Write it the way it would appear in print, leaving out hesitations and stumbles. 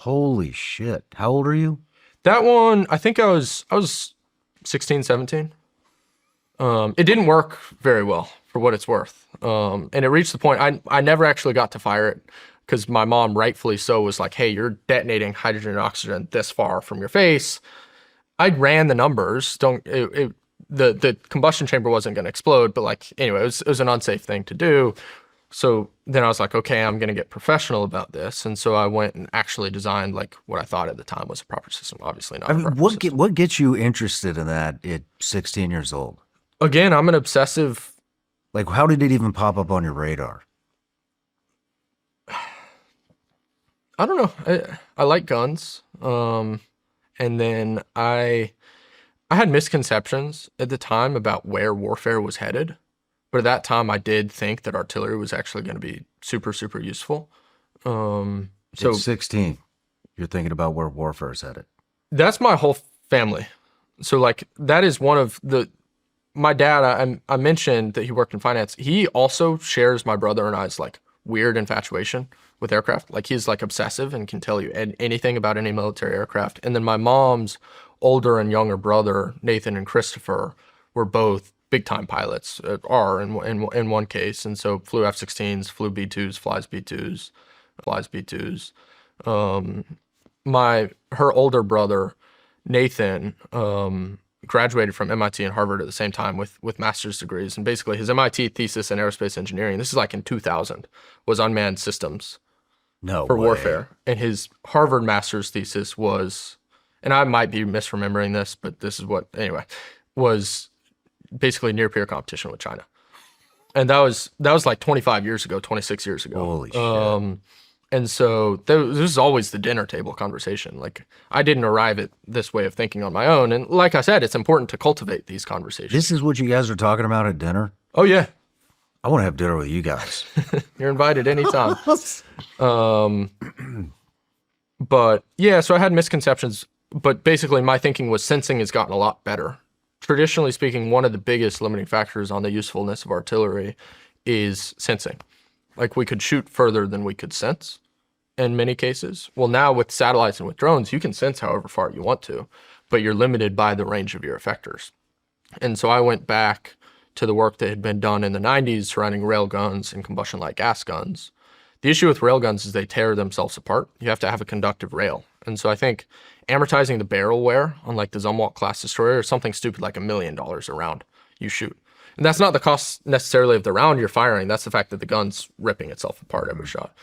Holy shit. How old are you? That one, I think I was 16, 17. It didn't work very well for what it's worth. And it reached the point I never actually got to fire it because my mom, rightfully so, was like, "Hey, you're detonating hydrogen and oxygen this far from your face." I ran the numbers. The combustion chamber wasn't going to explode, but like anyway, it was an unsafe thing to do. So then I was like, okay, I'm going to get professional about this. And so I went and actually designed like what I thought at the time was a proper system. Obviously not I a mean, proper system. what gets you interested in that at 16 years old? Again, I'm an obsessive. Like, how did it even pop up on your radar? I don't know. I like guns. And then I had misconceptions at the time about where warfare was headed. But at that time, I did think that artillery was actually going to be super, super useful. So At 16, you're thinking about where warfare is headed. that's my whole family. So like that is one of my dad. I mentioned that he worked in finance. He also shares my brother and I's like weird infatuation with aircraft. Like he's like obsessive and can tell you anything about any military aircraft. And then my mom's older and younger brother, Nathan and Christopher, were both big time pilots, are in one case. And so flew F-16s, flew B-2s, flies B-2s, flies B-2s. Her older brother, Nathan, graduated from MIT and Harvard at the same time with master's degrees. And basically his MIT thesis in aerospace engineering, this is like in 2000, was unmanned systems No for way. warfare. And his Harvard master's thesis was, and I might be misremembering this, but this is what, anyway, was basically near peer competition with China. And that was like 25 years ago, 26 years ago. Holy shit. And so this is always the dinner table conversation. Like I didn't arrive at this way of thinking on my own. And like I said, it's important to cultivate these conversations. This is what you guys are talking about at dinner? Oh yeah, I want to have dinner with you guys. you're invited anytime. But yeah, so I had misconceptions, but basically my thinking was sensing has gotten a lot better. Traditionally speaking, one of the biggest limiting factors on the usefulness of artillery is sensing. Like we could shoot further than we could sense in many cases. Well, now with satellites and with drones, you can sense however far you want to, but you're limited by the range of your effectors. And so I went back to the work that had been done in the 90s surrounding railguns and combustion light gas guns. The issue with railguns is they tear themselves apart. You have to have a conductive rail. And so I think amortizing the barrel wear on like the Zumwalt class destroyer is something stupid like $1 million a round you shoot. And that's not the cost necessarily of the round you're firing. That's the fact that the gun's ripping itself apart every shot.